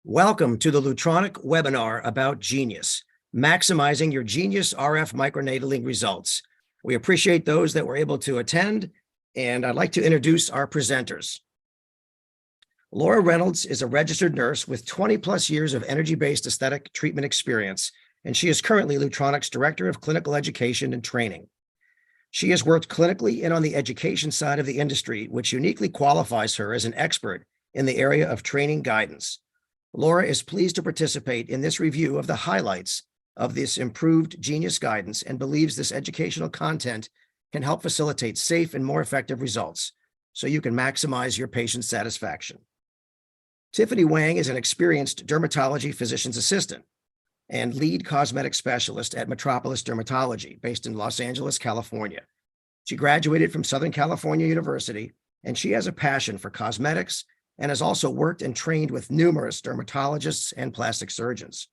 Welcome to the Lutronic webinar about Genius, maximizing your Genius RF microneedling results. We appreciate those that were able to attend, and I'd like to introduce our presenters. Laura Reynolds is a registered nurse with 20 plus years of energy-based aesthetic treatment experience, and she is currently Lutronic's Director of Clinical Education and Training. She has worked clinically and on the education side of the industry, which uniquely qualifies her as an expert in the area of training guidance. Laura is pleased to participate in this review of the highlights of this improved Genius guidance and believes this educational content can help facilitate safe and more effective results so you can maximize your patient satisfaction. Tiffany Wang is an experienced dermatology physician's assistant and lead cosmetic specialist at Metropolis Dermatology, based in Los Angeles, California. She graduated from Southern California University, and she has a passion for cosmetics and has also worked and trained with numerous dermatologists and plastic surgeons.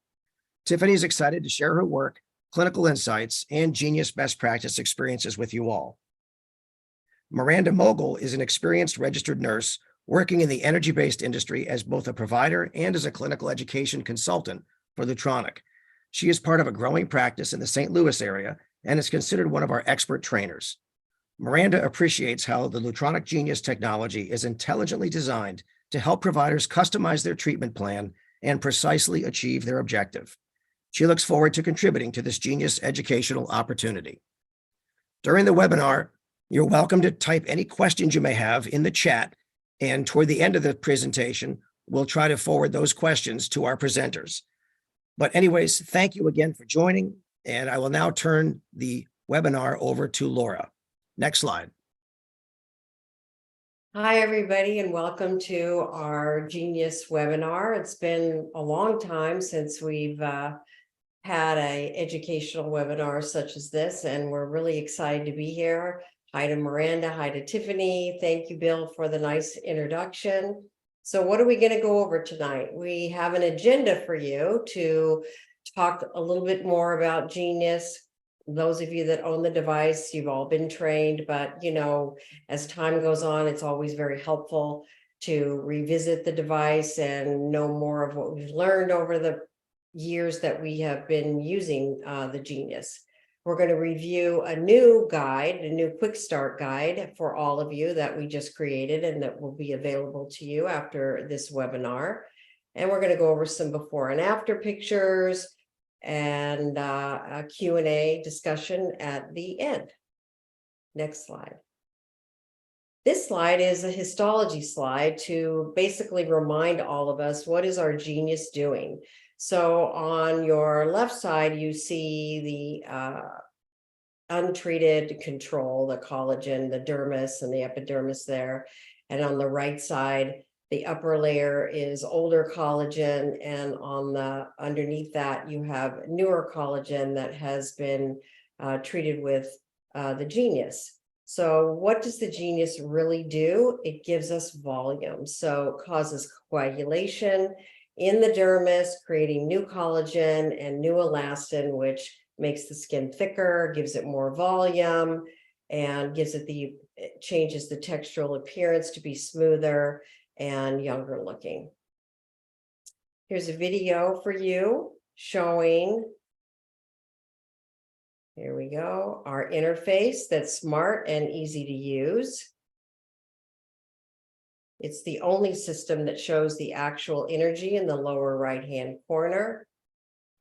Tiffany is excited to share her work, clinical insights, and Genius best practice experiences with you all. Miranda Mogul is an experienced registered nurse working in the energy-based industry as both a provider and as a clinical education consultant for Lutronic. She is part of a growing practice in the St. Louis area and is considered one of our expert trainers. Miranda appreciates how the Lutronic Genius technology is intelligently designed to help providers customize their treatment plan and precisely achieve their objective. She looks forward to contributing to this Genius educational opportunity. During the webinar, you're welcome to type any questions you may have in the chat, and toward the end of the presentation, we'll try to forward those questions to our presenters. But anyways, thank you again for joining, and I will now turn the webinar over to Laura. Next slide. Hi, everybody, and welcome to our Genius webinar. It's been a long time since we've had an educational webinar such as this, and we're really excited to be here. Hi to Miranda, hi to Tiffany. Thank you, Bill, for the nice introduction. So what are we going to go over tonight? We have an agenda for you to talk a little bit more about Genius. Those of you that own the device, you've all been trained, but as time goes on, it's always very helpful to revisit the device and know more of what we've learned over the years that we have been using the Genius. We're going to review a new guide, a new quick start guide for all of you that we just created and that will be available to you after this webinar. And we're going to go over some before and after pictures and a Q&A discussion at the end. Next slide. This slide is a histology slide to basically remind all of us, what is our Genius doing? So on your left side, you see the untreated control, the collagen, the dermis, and the epidermis there. And on the right side, the upper layer is older collagen, and on the underneath that, you have newer collagen that has been treated with the Genius. So what does the Genius really do? It gives us volume. So it causes coagulation in the dermis, creating new collagen and new elastin, which makes the skin thicker, gives it more volume, and changes the textural appearance to be smoother and younger looking. Here's a video for you showing, here we go, our interface that's smart and easy to use. It's the only system that shows the actual energy in the lower right-hand corner.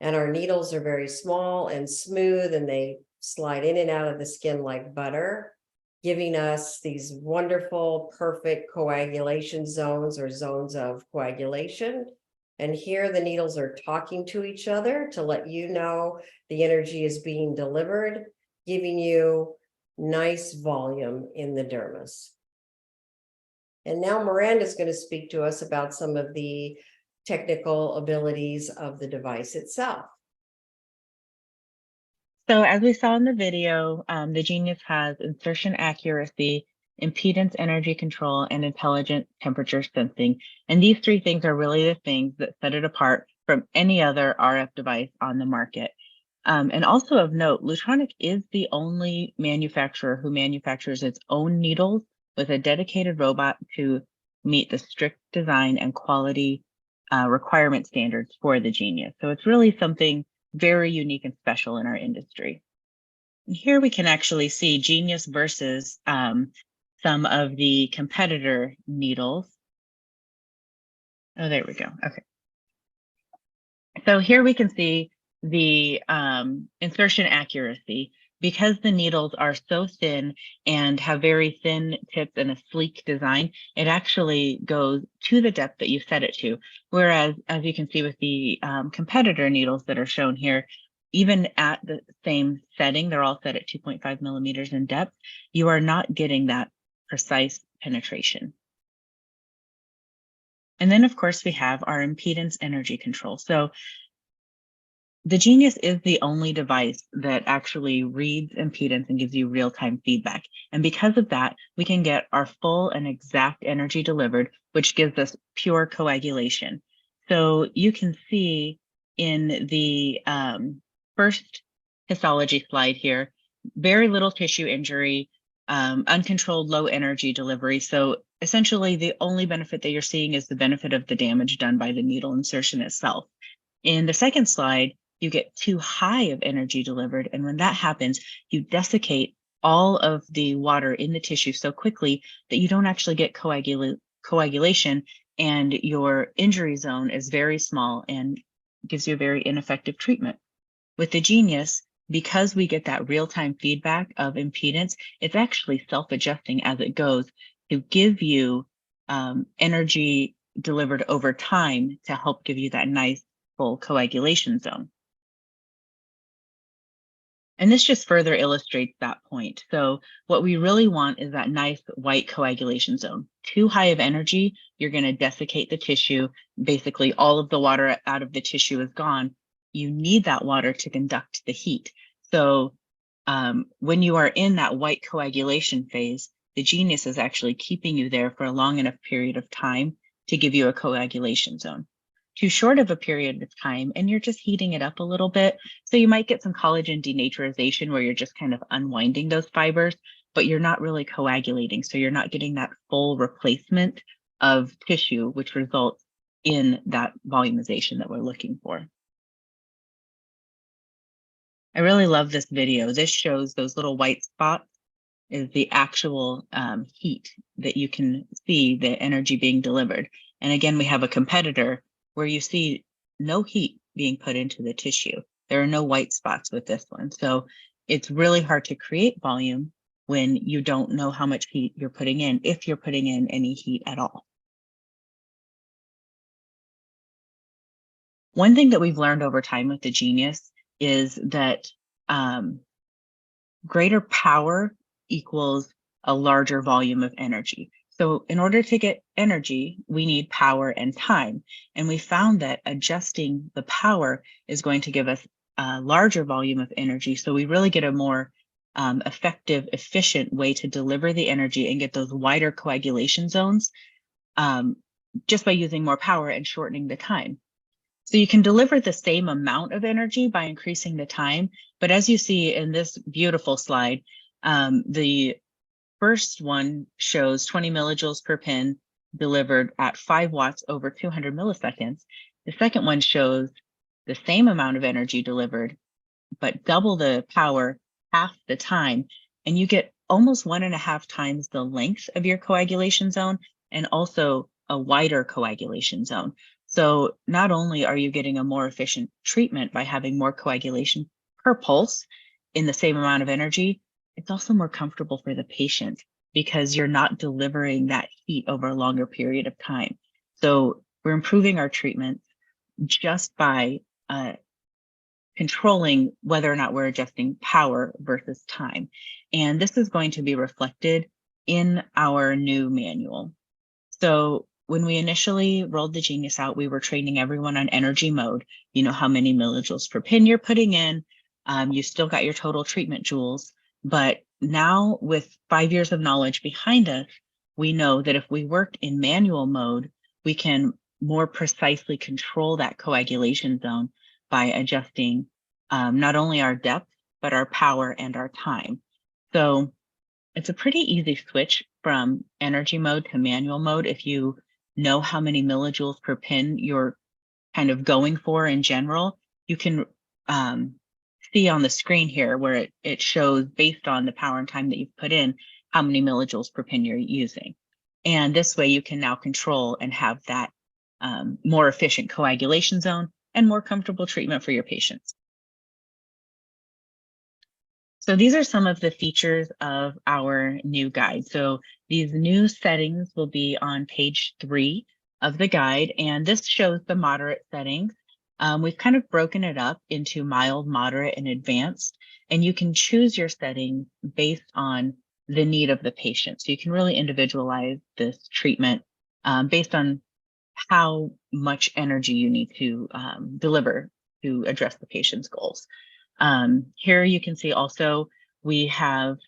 And our needles are very small and smooth, and they slide in and out of the skin like butter, giving us these wonderful, perfect coagulation zones or zones of coagulation. And here the needles are talking to each other to let you know the energy is being delivered, giving you nice volume in the dermis. And now Miranda is going to speak to us about some of the technical abilities of the device itself. So as we saw in the video, the Genius has insertion accuracy, impedance energy control, and intelligent temperature sensing. And these three things are really the things that set it apart from any other RF device on the market. And also of note, Lutronic is the only manufacturer who manufactures its own needles with a dedicated robot to meet the strict design and quality requirement standards for the Genius. So it's really something very unique and special in our industry. And here we can actually see Genius versus some of the competitor needles. Oh, there we go. Okay. So here we can see the insertion accuracy. Because the needles are so thin and have very thin tips and a sleek design, it actually goes to the depth that you set it to. Whereas, as you can see with the competitor needles that are shown here, even at the same setting, they're all set at 2.5 millimeters in depth, you are not getting that precise penetration. And then, of course, we have our impedance energy control. So the Genius is the only device that actually reads impedance and gives you real-time feedback. And because of that, we can get our full and exact energy delivered, which gives us pure coagulation. So you can see in the first histology slide here, very little tissue injury, uncontrolled low energy delivery. So essentially the only benefit that you're seeing is the benefit of the damage done by the needle insertion itself. In the second slide, you get too high of energy delivered. And when that happens, you desiccate all of the water in the tissue so quickly that you don't actually get coagulation, and your injury zone is very small and gives you a very ineffective treatment. With the Genius, because we get that real-time feedback of impedance, it's actually self-adjusting as it goes to give you energy delivered over time to help give you that nice full coagulation zone. And this just further illustrates that point. So what we really want is that nice white coagulation zone. Too high of energy, you're going to desiccate the tissue. Basically, all of the water out of the tissue is gone. You need that water to conduct the heat. So when you are in that white coagulation phase, the Genius is actually keeping you there for a long enough period of time to give you a coagulation zone. Too short of a period of time, and you're just heating it up a little bit. So you might get some collagen denaturization where you're just kind of unwinding those fibers, but you're not really coagulating. So you're not getting that full replacement of tissue, which results in that volumization that we're looking for. I really love this video. This shows those little white spots is the actual heat that you can see the energy being delivered. And again, we have a competitor where you see no heat being put into the tissue. There are no white spots with this one. So it's really hard to create volume when you don't know how much heat you're putting in, if you're putting in any heat at all. One thing that we've learned over time with the Genius is that greater power equals a larger volume of energy. So in order to get energy, we need power and time. And we found that adjusting the power is going to give us a larger volume of energy. So we really get a more effective, efficient way to deliver the energy and get those wider coagulation zones just by using more power and shortening the time. So you can deliver the same amount of energy by increasing the time. But as you see in this beautiful slide, the first one shows 20 millijoules per pin delivered at 5 watts over 200 milliseconds. The second one shows the same amount of energy delivered, but double the power, half the time, and you get almost 1.5 times the length of your coagulation zone and also a wider coagulation zone. So not only are you getting a more efficient treatment by having more coagulation per pulse in the same amount of energy, it's also more comfortable for the patient because you're not delivering that heat over a longer period of time. So we're improving our treatment just by controlling whether or not we're adjusting power versus time. And this is going to be reflected in our new manual. So when we initially rolled the Genius out, we were training everyone on energy mode. You know how many millijoules per pin you're putting in. You still got your total treatment joules. But now with 5 years of knowledge behind us, we know that if we worked in manual mode, we can more precisely control that coagulation zone by adjusting not only our depth, but our power and our time. So it's a pretty easy switch from energy mode to manual mode if you know how many millijoules per pin you're kind of going for in general, you can see on the screen here where it shows based on the power and time that you've put in, how many millijoules per pin you're using. And this way you can now control and have that more efficient coagulation zone and more comfortable treatment for your patients. So these are some of the features of our new guide. So these new settings will be on page 3 of the guide, and this shows the moderate settings. We've kind of broken it up into mild, moderate, and advanced, and you can choose your settings based on the need of the patient. So you can really individualize this treatment based on how much energy you need to deliver to address the patient's goals. Here you can see also we have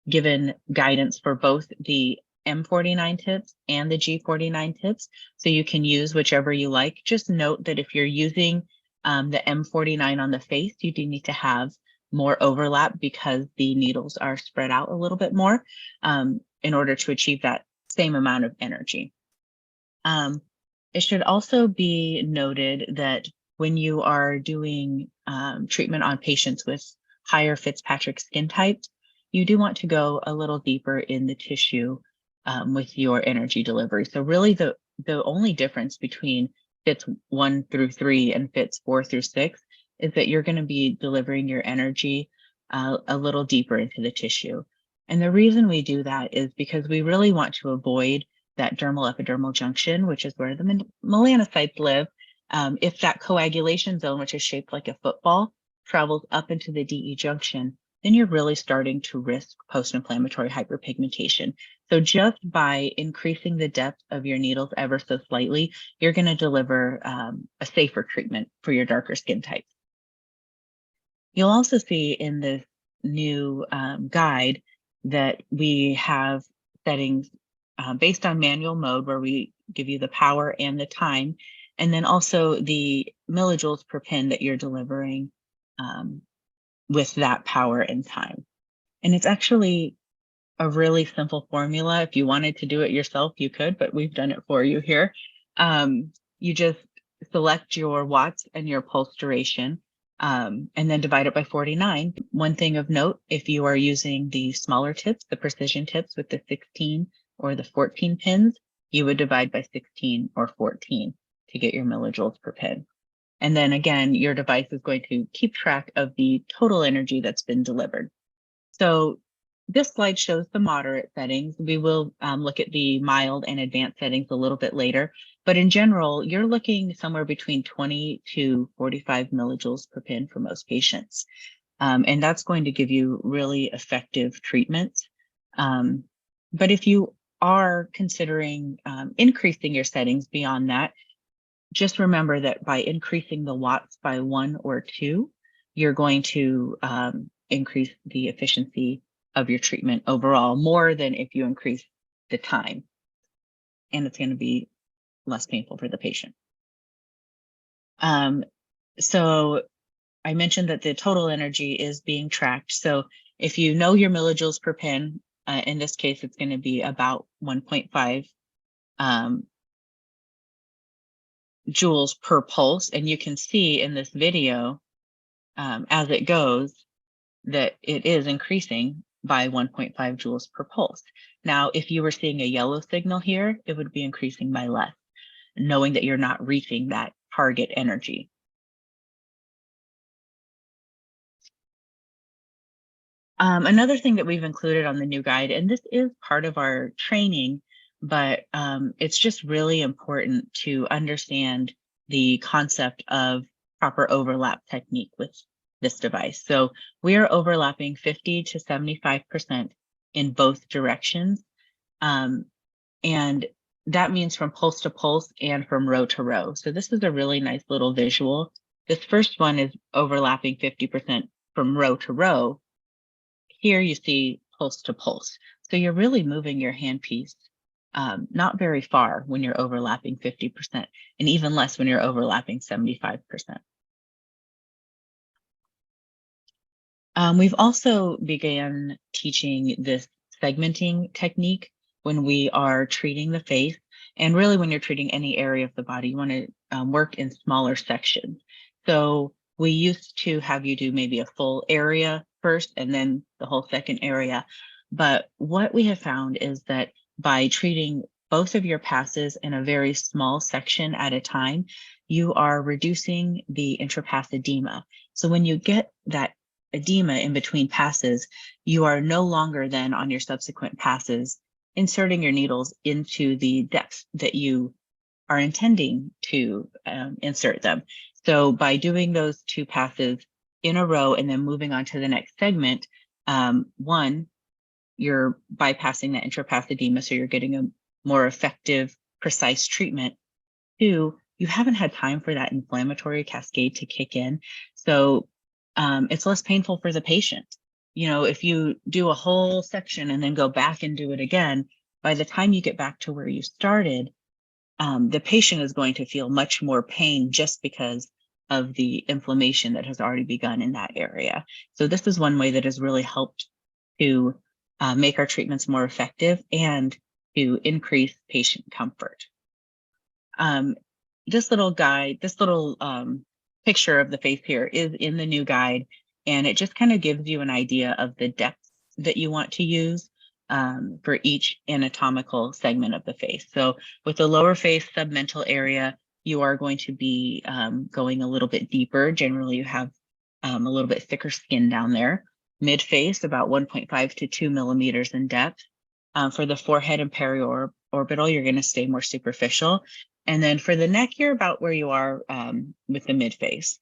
given guidance for both the M49 tips and the G49 tips, so you can use whichever you like. Just note that if you're using the M49 on the face, you do need to have more overlap because the needles are spread out a little bit more in order to achieve that same amount of energy. It should also be noted that when you are doing treatment on patients with higher Fitzpatrick skin types, you do want to go a little deeper in the tissue with your energy delivery. So really the only difference between fits 1 through 3 and fits 4 through 6 is that you're going to be delivering your energy a little deeper into the tissue. And the reason we do that is because we really want to avoid that dermal epidermal junction, which is where the melanocytes live. If that coagulation zone, which is shaped like a football, travels up into the DE junction, then you're really starting to risk post-inflammatory hyperpigmentation. So just by increasing the depth of your needles ever so slightly, you're going to deliver a safer treatment for your darker skin types. You'll also see in this new guide that we have settings based on manual mode where we give you the power and the time, and then also the millijoules per pin that you're delivering with that power and time. And it's actually a really simple formula. If you wanted to do it yourself, you could, but we've done it for you here. You just select your watts and your pulse duration, and then divide it by 49. One thing of note, if you are using the smaller tips, the precision tips with the 16 or the 14 pins, you would divide by 16 or 14 to get your millijoules per pin. And then again, your device is going to keep track of the total energy that's been delivered. So this slide shows the moderate settings. We will look at the mild and advanced settings a little bit later, but in general, you're looking somewhere between 20 to 45 millijoules per pin for most patients. And that's going to give you really effective treatments. But if you are considering increasing your settings beyond that, just remember that by increasing the watts by 1 or 2, you're going to increase the efficiency of your treatment overall more than if you increase the time. And it's going to be less painful for the patient. So I mentioned that the total energy is being tracked. So if you know your millijoules per pin, in this case, it's going to be about 1.5 joules per pulse. And you can see in this video, as it goes, that it is increasing by 1.5 joules per pulse. Now, if you were seeing a yellow signal here, it would be increasing by less, knowing that you're not reaching that target energy. Another thing that we've included on the new guide, and this is part of our training, but it's just really important to understand the concept of proper overlap technique with this device. So we are overlapping 50 to 75% in both directions. And that means from pulse to pulse and from row to row. So this is a really nice little visual. This first one is overlapping 50% from row to row. Here you see pulse to pulse. So you're really moving your handpiece not very far when you're overlapping 50%, and even less when you're overlapping 75%. We've also began teaching this segmenting technique when we are treating the face. And really, when you're treating any area of the body, you want to work in smaller sections. So we used to have you do maybe a full area first and then the whole second area. But what we have found is that by treating both of your passes in a very small section at a time, you are reducing the intrapass edema. So when you get that edema in between passes, you are no longer then on your subsequent passes inserting your needles into the depth that you are intending to insert them. So by doing those 2 passes in a row and then moving on to the next segment, one, you're bypassing that intrapass edema, so you're getting a more effective, precise treatment. 2, you haven't had time for that inflammatory cascade to kick in. So it's less painful for the patient. If you do a whole section and then go back and do it again, by the time you get back to where you started, the patient is going to feel much more pain just because of the inflammation that has already begun in that area. So this is one way that has really helped to make our treatments more effective and to increase patient comfort. This little guide, this little picture of the face here is in the new guide, and it just kind of gives you an idea of the depth that you want to use for each anatomical segment of the face. So with the lower face submental area, you are going to be going a little bit deeper. Generally, you have a little bit thicker skin down there. Mid face, about 1.5 to 2 millimeters in depth. For the forehead and periorbital, you're going to stay more superficial. And then for the neck, you're about where you are with the mid face.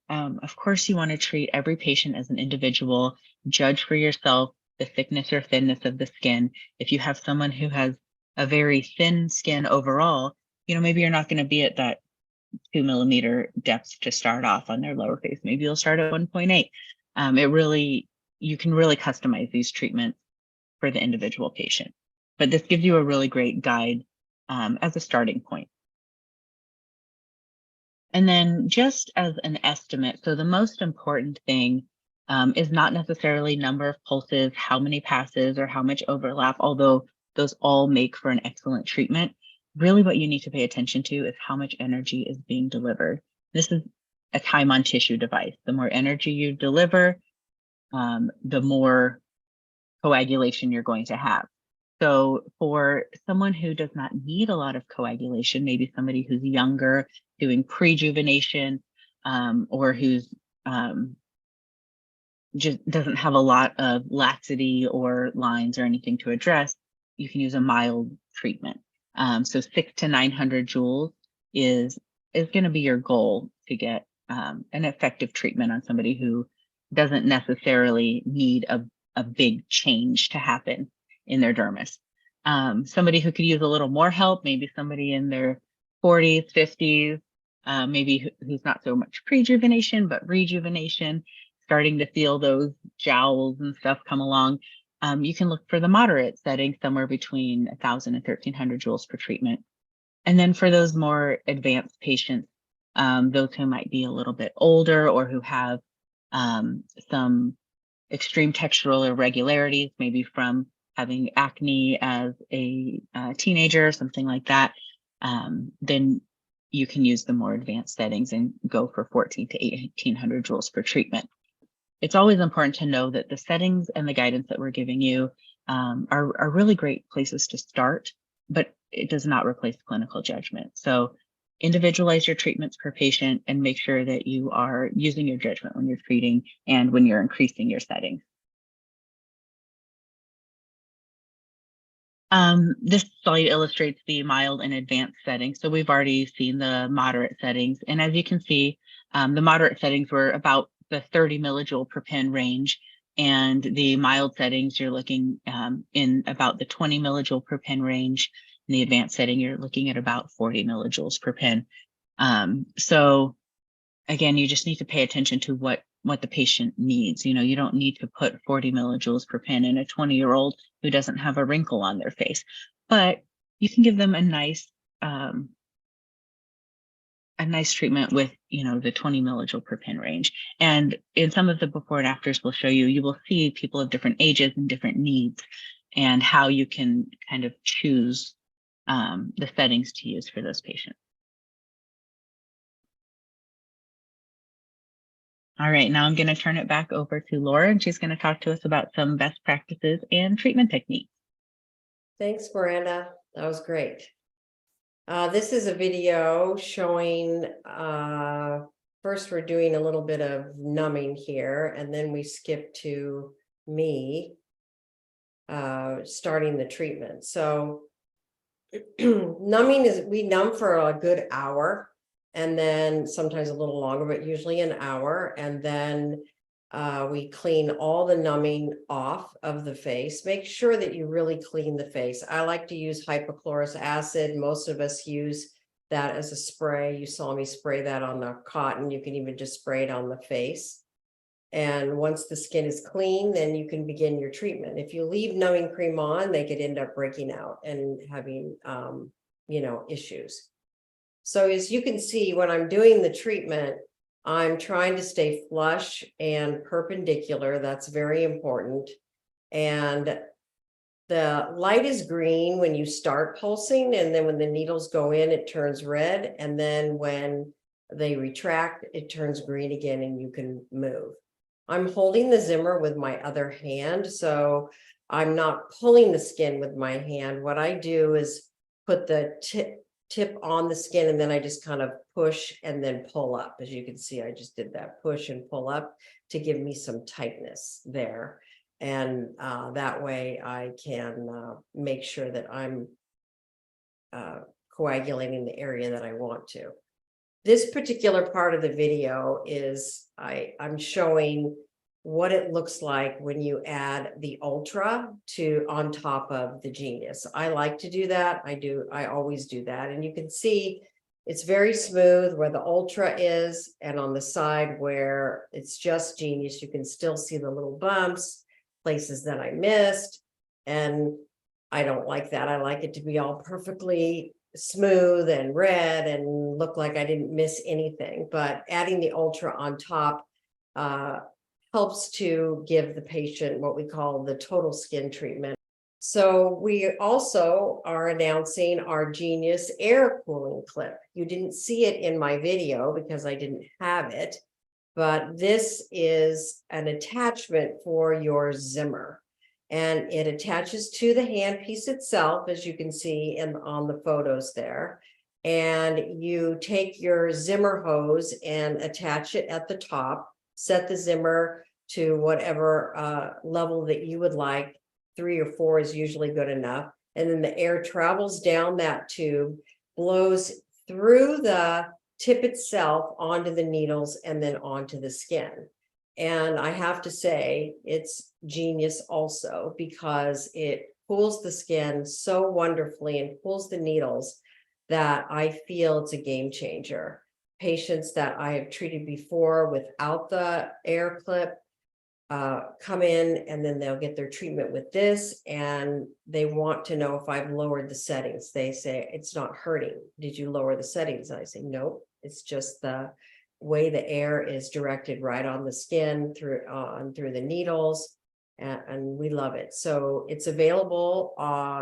Of course, you want to treat every patient as an individual, judge for yourself the thickness or thinness of the skin. If you have someone who has a very thin skin overall, maybe you're not going to be at that 2 millimeter depth to start off on their lower face. Maybe you'll start at 1.8. You can really customize these treatments for the individual patient. But this gives you a really great guide as a starting point. And then just as an estimate, so the most important thing is not necessarily number of pulses, how many passes, or how much overlap, although those all make for an excellent treatment. Really what you need to pay attention to is how much energy is being delivered. This is a time on tissue device. The more energy you deliver, the more coagulation you're going to have. So for someone who does not need a lot of coagulation, maybe somebody who's younger, doing prejuvenation, or who's just doesn't have a lot of laxity or lines or anything to address, you can use a mild treatment. So 600 to 900 joules is going to be your goal to get an effective treatment on somebody who doesn't necessarily need a big change to happen in their dermis. Somebody who could use a little more help, maybe somebody in their 40s, 50s, maybe who's not so much prejuvenation, but rejuvenation, starting to feel those jowls and stuff come along. You can look for the moderate setting, somewhere between 1,000 and 1,300 joules per treatment. And then for those more advanced patients, those who might be a little bit older or who have some extreme textural irregularities, maybe from having acne as a teenager or something like that, then you can use the more advanced settings and go for 1,400 to 1,800 joules per treatment. It's always important to know that the settings and the guidance that we're giving you are really great places to start, but it does not replace clinical judgment. So individualize your treatments per patient and make sure that you are using your judgment when you're treating and when you're increasing your settings. This slide illustrates the mild and advanced settings. So we've already seen the moderate settings. And as you can see, the moderate settings were about the 30 millijoule per pen range. And the mild settings, you're looking in about the 20 millijoule per pen range. In the advanced setting, you're looking at about 40 millijoules per pen. So again, you just need to pay attention to what the patient needs. You don't need to put 40 millijoules per pen in a 20-year-old who doesn't have a wrinkle on their face, but you can give them a nice treatment with, the 20 millijoule per pen range. And in some of the before and afters we'll show you, you will see people of different ages and different needs and how you can kind of choose the settings to use for those patients. All right, now I'm going to turn it back over to Laura, and she's going to talk to us about some best practices and treatment techniques. Thanks, Miranda. That was great. This is a video showing, first we're doing a little bit of numbing here, and then we skip to me starting the treatment. So numbing is, we numb for a good hour, and then sometimes a little longer, but usually an hour. And then we clean all the numbing off of the face. Make sure that you really clean the face. I like to use hypochlorous acid. Most of us use that as a spray. You saw me spray that on the cotton. You can even just spray it on the face. And once the skin is clean, then you can begin your treatment. If you leave numbing cream on, they could end up breaking out and having, issues. So as you can see, when I'm doing the treatment, I'm trying to stay flush and perpendicular. That's very important. And the light is green when you start pulsing, and then when the needles go in, it turns red. And then when they retract, it turns green again, and you can move. I'm holding the Zimmer with my other hand, so I'm not pulling the skin with my hand. What I do is put the tip on the skin, and then I just kind of push and then pull up. As you can see, I just did that push and pull up to give me some tightness there. And that way I can make sure that I'm coagulating the area that I want to. This particular part of the video is I'm showing what it looks like when you add the Ultra on top of the Genius. I like to do that. I always do that. And you can see it's very smooth where the Ultra is, and on the side where it's just Genius, you can still see the little bumps, places that I missed. And I don't like that. I like it to be all perfectly smooth and red and look like I didn't miss anything. But adding the Ultra on top helps to give the patient what we call the total skin treatment. So we also are announcing our Genius air cooling clip. You didn't see it in my video because I didn't have it, but this is an attachment for your Zimmer. And it attaches to the handpiece itself, as you can see on the photos there. And you take your Zimmer hose and attach it at the top, set the Zimmer to whatever level that you would like. 3 or 4 is usually good enough. And then the air travels down that tube, blows through the tip itself onto the needles and then onto the skin. And I have to say, it's Genius also, because it cools the skin so wonderfully and cools the needles that I feel it's a game changer. Patients that I have treated before without the air clip come in, and then they'll get their treatment with this, and they want to know if I've lowered the settings. They say, it's not hurting. Did you lower the settings? And I say, nope, it's just the way the air is directed right on the skin through the needles, and we love it. So it's available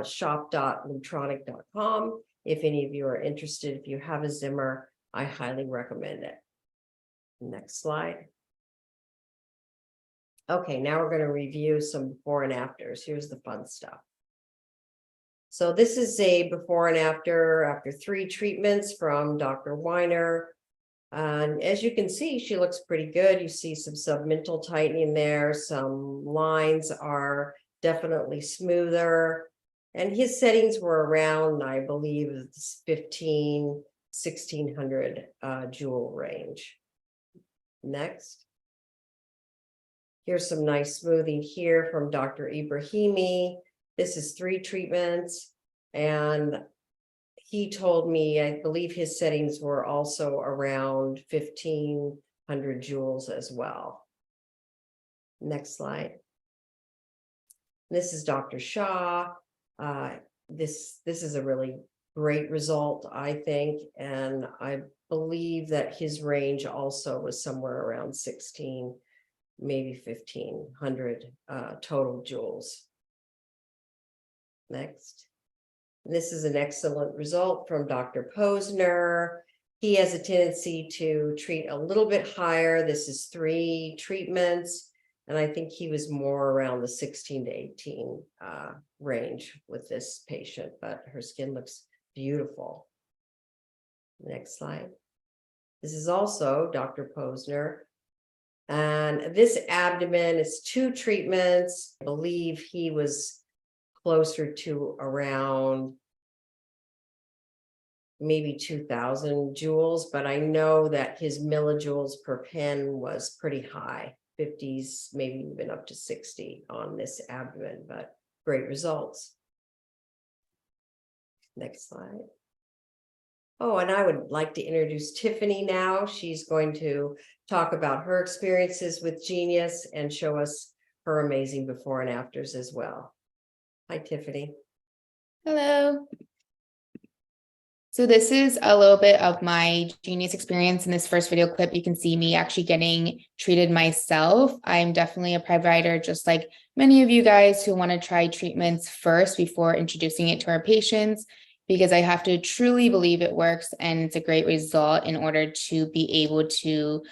shop.lutronic.com. If any of you are interested, if you have a Zimmer, I highly recommend it. Next slide. Okay, now we're going to review some before and afters. Here's the fun stuff. So this is a before and after 3 treatments from Dr. Weiner. And as you can see, she looks pretty good. You see some submental tightening there. Some lines are definitely smoother. And his settings were around, I believe, 1600 joule range. Next. Here's some nice smoothing here from Dr. Ibrahimi. This is 3 treatments. And he told me, I believe his settings were also around 1500 joules as well. Next slide. This is Dr. Shah. This is a really great result, I think. And I believe that his range also was somewhere around 16, maybe 1500 total joules. Next. This is an excellent result from Dr. Posner. He has a tendency to treat a little bit higher. This is 3 treatments. And I think he was more around the 16 to 18 range with this patient, but her skin looks beautiful. Next slide. This is also Dr. Posner. And this abdomen is 2 treatments. I believe he was closer to around maybe 2000 joules, but I know that his millijoules per pen was pretty high, 50s, maybe even up to 60 on this abdomen, but great results. Next slide. Oh, and I would like to introduce Tiffany now. She's going to talk about her experiences with Genius and show us her amazing before and afters as well. Hi, Tiffany. Hello. So this is a little bit of my Genius experience. In this first video clip, you can see me actually getting treated myself. I'm definitely a provider, just like many of you guys who want to try treatments first before introducing it to our patients, because I have to truly believe it works and it's a great result in order to be able to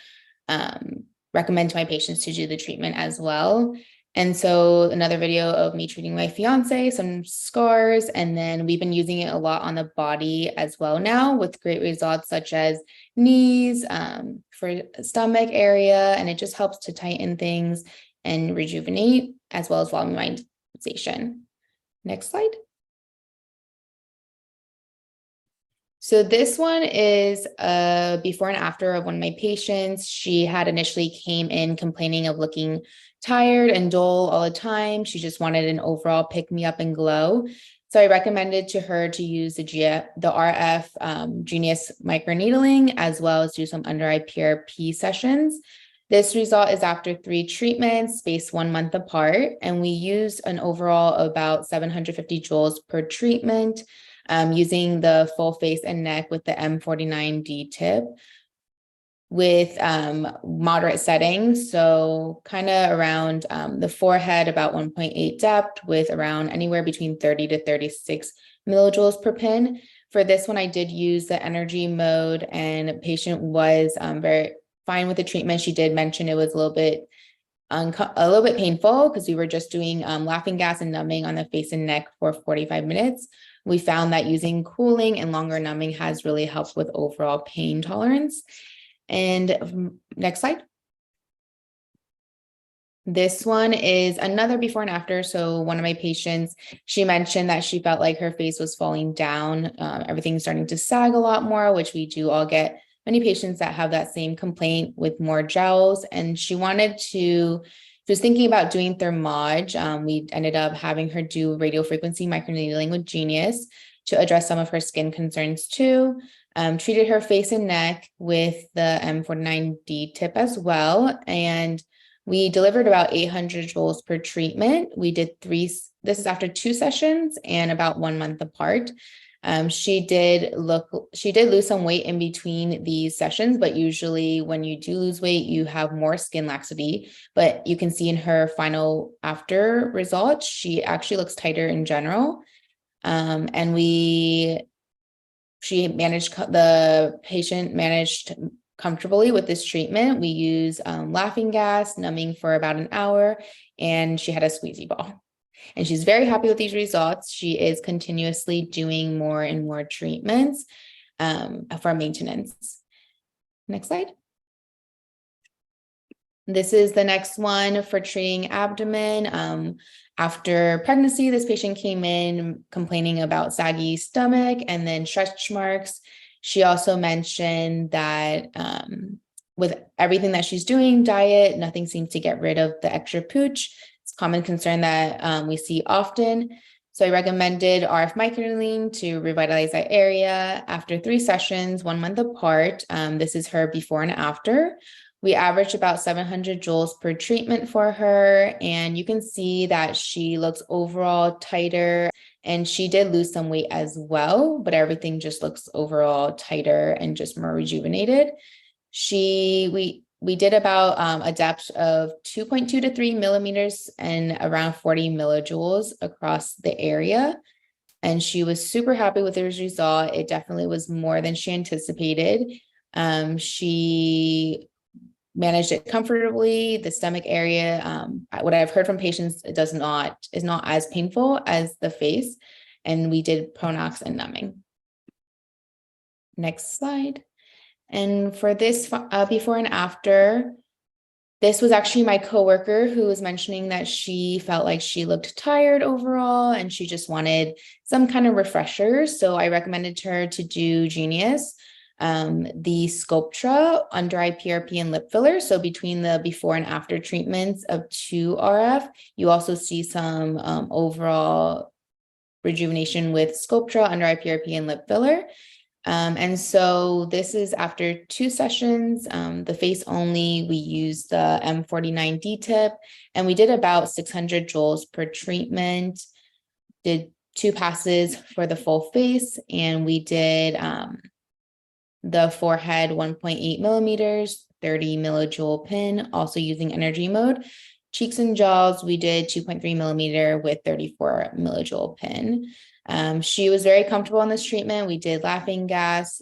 recommend to my patients to do the treatment as well. And so another video of me treating my fiance, some scars, and then we've been using it a lot on the body as well now with great results such as knees, for stomach area, and it just helps to tighten things and rejuvenate as well as volumization. Next slide. So this one is a before and after of one of my patients. She had initially came in complaining of looking tired and dull all the time. She just wanted an overall pick me up and glow. So I recommended to her to use the RF Genius Microneedling, as well as do some under eye PRP sessions. This result is after 3 treatments spaced 1 month apart, and we used an overall about 750 joules per treatment, using the full face and neck with the M49D tip with moderate settings. So kind of around the forehead, about 1.8 depth with around anywhere between 30 to 36 millijoules per pin. For this one, I did use the energy mode and the patient was very fine with the treatment. She did mention it was a little bit painful because we were just doing laughing gas and numbing on the face and neck for 45 minutes. We found that using cooling and longer numbing has really helped with overall pain tolerance. And next slide. This one is another before and after. So one of my patients, she mentioned that she felt like her face was falling down. Everything's starting to sag a lot more, which we do all get many patients that have that same complaint with more gels. And she was thinking about doing Thermage. We ended up having her do radio frequency microneedling with Genius to address some of her skin concerns too. Treated her face and neck with the M49D tip as well. And we delivered about 800 joules per treatment. We did 3, this is after 2 sessions and about 1 month apart. She did lose some weight in between these sessions, but usually when you do lose weight, you have more skin laxity, but you can see in her final after results, she actually looks tighter in general. The patient managed comfortably with this treatment. We use laughing gas, numbing for about an hour, and she had a squeezy ball. And she's very happy with these results. She is continuously doing more and more treatments for maintenance. Next slide. This is the next one for treating abdomen. After pregnancy, this patient came in complaining about saggy stomach and then stretch marks. She also mentioned that with everything that she's doing, diet, nothing seems to get rid of the extra pooch. It's a common concern that we see often. So I recommended RF microneedling to revitalize that area after 3 sessions, 1 month apart. This is her before and after. We averaged about 700 joules per treatment for her. And you can see that she looks overall tighter and she did lose some weight as well, but everything just looks overall tighter and just more rejuvenated. We did about a depth of 2.2 to 3 millimeters and around 40 millijoules across the area. and she was super happy with the result. It definitely was more than she anticipated. She managed it comfortably. The stomach area, what I've heard from patients, it is not as painful as the face. And we did Pronox and numbing. Next slide. And for this before and after, this was actually my coworker who was mentioning that she felt like she looked tired overall and she just wanted some kind of refresher. So I recommended to her to do Genius, the Sculptra under eye PRP and lip filler. So between the before and after treatments of 2 RF, you also see some overall rejuvenation with Sculptra under eye PRP and lip filler. And so this is after 2 sessions, the face only, we used the M49D tip, and we did about 600 joules per treatment, did 2 passes for the full face, and we did the forehead 1.8 millimeters, 30 millijoule pin, also using energy mode. Cheeks and jaws, we did 2.3 millimeter with 34 millijoule pin. She was very comfortable on this treatment. We did laughing gas,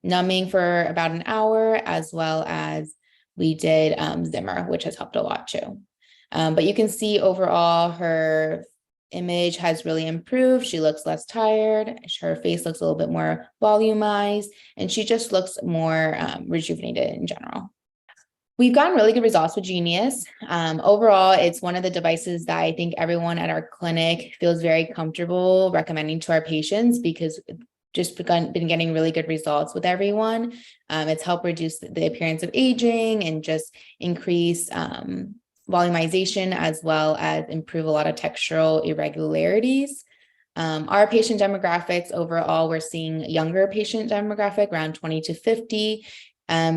numbing for about an hour, as well as we did Zimmer, which has helped a lot too. But you can see overall her image has really improved. She looks less tired. Her face looks a little bit more volumized, and she just looks more rejuvenated in general. We've gotten really good results with Genius. Overall, it's one of the devices that I think everyone at our clinic feels very comfortable recommending to our patients because just been getting really good results with everyone. It's helped reduce the appearance of aging and just increase volumization, as well as improve a lot of textural irregularities. Our patient demographics overall, we're seeing younger patient demographic around 20 to 50.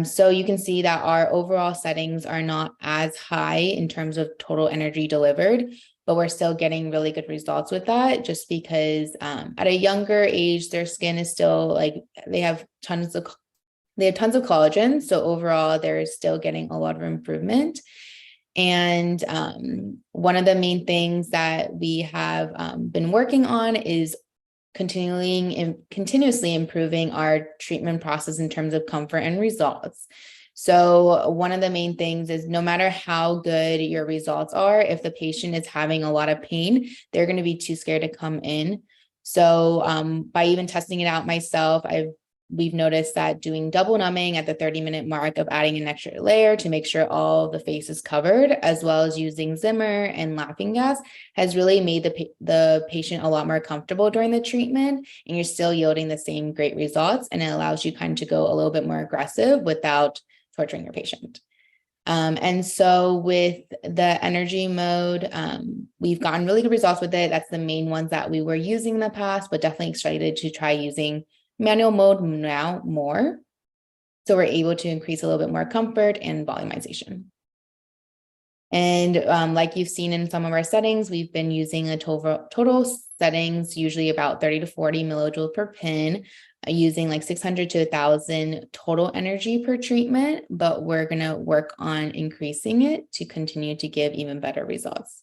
So you can see that our overall settings are not as high in terms of total energy delivered, but we're still getting really good results with that just because at a younger age, their skin is still like, they have tons of collagen. So overall, they're still getting a lot of improvement. And one of the main things that we have been working on is continuously improving our treatment process in terms of comfort and results. So one of the main things is no matter how good your results are, if the patient is having a lot of pain, they're going to be too scared to come in. So by even testing it out myself, we've noticed that doing double numbing at the 30-minute mark of adding an extra layer to make sure all the face is covered, as well as using Zimmer and laughing gas, has really made the patient a lot more comfortable during the treatment, and you're still yielding the same great results, and it allows you kind of to go a little bit more aggressive without torturing your patient. And so with the energy mode, we've gotten really good results with it. That's the main ones that we were using in the past, but definitely excited to try using manual mode now more. So we're able to increase a little bit more comfort and volumization. And like you've seen in some of our settings, we've been using a total settings, usually about 30 to 40 millijoule per pin, using like 600 to 1,000 total energy per treatment, but we're going to work on increasing it to continue to give even better results.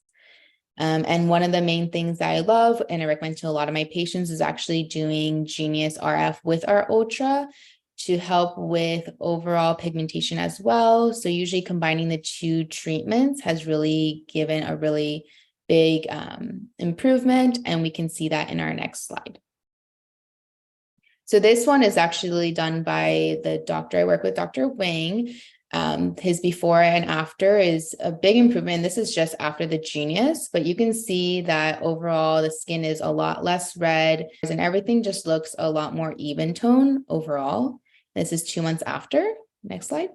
And one of the main things that I love and I recommend to a lot of my patients is actually doing Genius RF with our Ultra to help with overall pigmentation as well. So usually combining the 2 treatments has really given a really big improvement, and we can see that in our next slide. So this one is actually done by the doctor I work with, Dr. Wang. His before and after is a big improvement. This is just after the Genius, but you can see that overall the skin is a lot less red and everything just looks a lot more even tone overall. This is 2 months after. Next slide.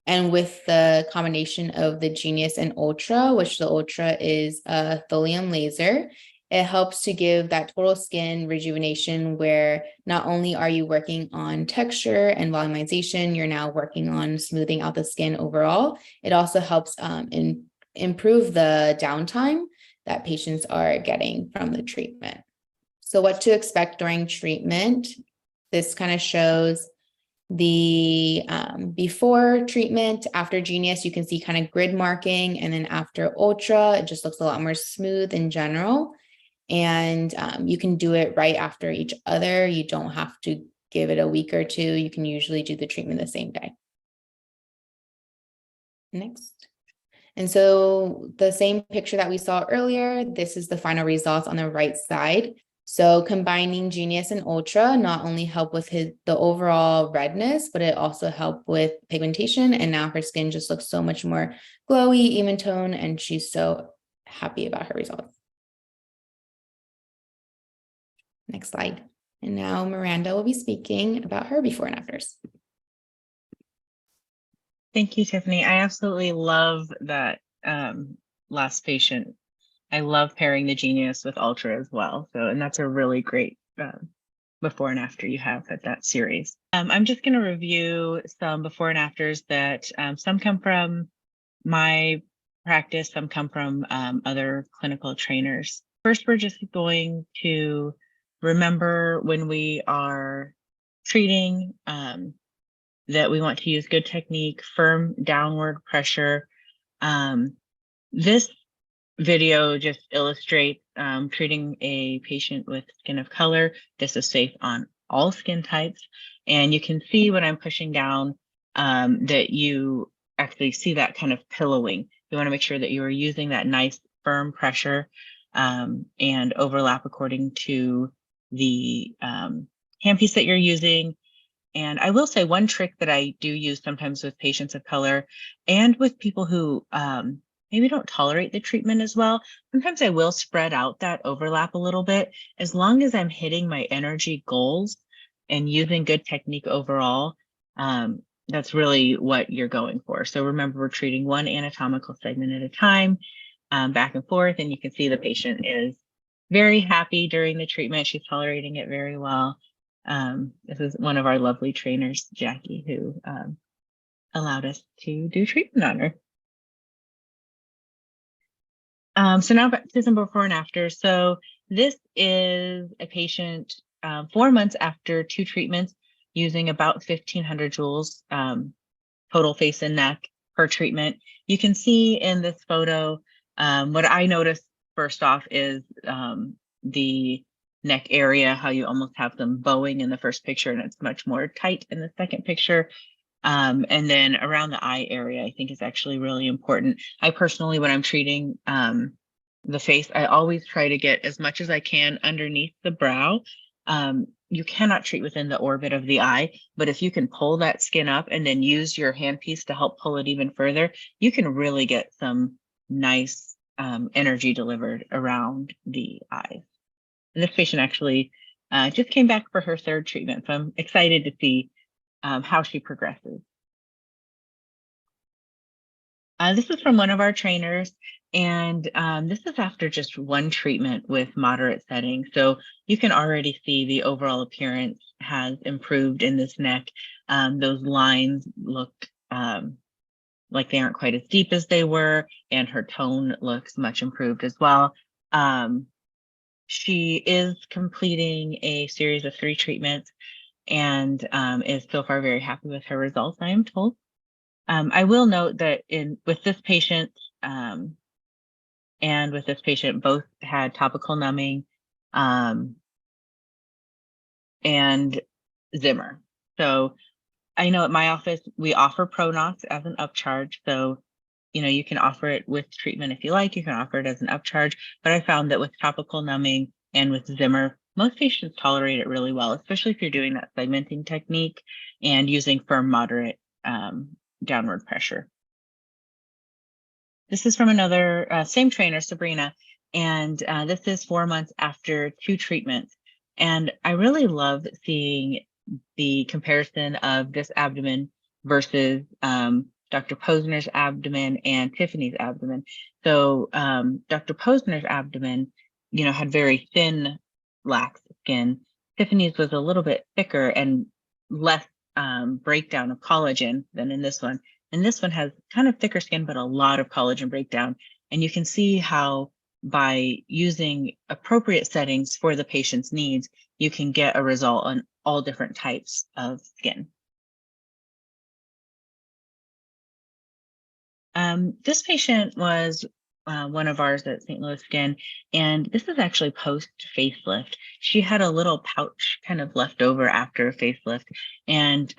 And with the combination of the Genius and Ultra, which the Ultra is a thulium laser, it helps to give that total skin rejuvenation where not only are you working on texture and volumization, you're now working on smoothing out the skin overall. It also helps improve the downtime that patients are getting from the treatment. So what to expect during treatment. This kind of shows the before treatment, after Genius, you can see kind of grid marking, and then after Ultra, it just looks a lot more smooth in general. And you can do it right after each other. You don't have to give it a week or two. You can usually do the treatment the same day. Next. And so the same picture that we saw earlier, this is the final results on the right side. So combining Genius and Ultra not only help with the overall redness, but it also helped with pigmentation. And now her skin just looks so much more glowy, even tone, and she's so happy about her results. Next slide. And now Miranda will be speaking about her before and afters. Thank you, Tiffany. I absolutely love that last patient. I love pairing the Genius with Ultra as well. So, and that's a really great before and after you have at that series. I'm just going to review some before and afters that some come from my practice, some come from other clinical trainers. First, we're just going to remember when we are treating that we want to use good technique, firm downward pressure. This video just illustrates treating a patient with skin of color. This is safe on all skin types. And you can see when I'm pushing down that you actually see that kind of pillowing. You want to make sure that you are using that nice firm pressure and overlap according to the handpiece that you're using. And I will say one trick that I do use sometimes with patients of color and with people who maybe don't tolerate the treatment as well. Sometimes I will spread out that overlap a little bit, as long as I'm hitting my energy goals and using good technique overall. That's really what you're going for. So remember, we're treating one anatomical segment at a time, back and forth, and you can see the patient is very happy during the treatment. She's tolerating it very well. This is one of our lovely trainers, Jackie, who allowed us to do treatment on her. So now back to some before and after. So this is a patient 4 months after 2 treatments, using about 1,500 joules total face and neck per treatment. You can see in this photo, what I noticed first off is the neck area, how you almost have them bowing in the first picture, and it's much more tight in the second picture. And then around the eye area, I think is actually really important. I personally, when I'm treating the face, I always try to get as much as I can underneath the brow. You cannot treat within the orbit of the eye, but if you can pull that skin up and then use your handpiece to help pull it even further, you can really get some nice energy delivered around the eyes. And this patient actually just came back for her 3rd treatment, so I'm excited to see how she progresses. This is from one of our trainers, and this is after just 1 treatment with moderate setting. So you can already see the overall appearance has improved in this neck. Those lines look like they aren't quite as deep as they were, and her tone looks much improved as well. She is completing a series of 3 treatments and is so far very happy with her results, I am told. I will note that with this patient and with this patient, both had topical numbing and Zimmer. So I know at my office, we offer Pronox as an upcharge. So, you know, you can offer it with treatment if you like, you can offer it as an upcharge. But I found that with topical numbing and with Zimmer, most patients tolerate it really well, especially if you're doing that segmenting technique and using firm, moderate downward pressure. This is from another same trainer, Sabrina, and this is 4 months after 2 treatments. And I really love seeing the comparison of this abdomen versus Dr. Posner's abdomen and Tiffany's abdomen. So Dr. Posner's abdomen, you know, had very thin, lax skin. Tiffany's was a little bit thicker and less breakdown of collagen than in this one. And this one has kind of thicker skin, but a lot of collagen breakdown. And you can see how by using appropriate settings for the patient's needs, you can get a result on all different types of skin. This patient was one of ours at St. Louis Skin, and this is actually post facelift. She had a little pouch kind of left over after a facelift, and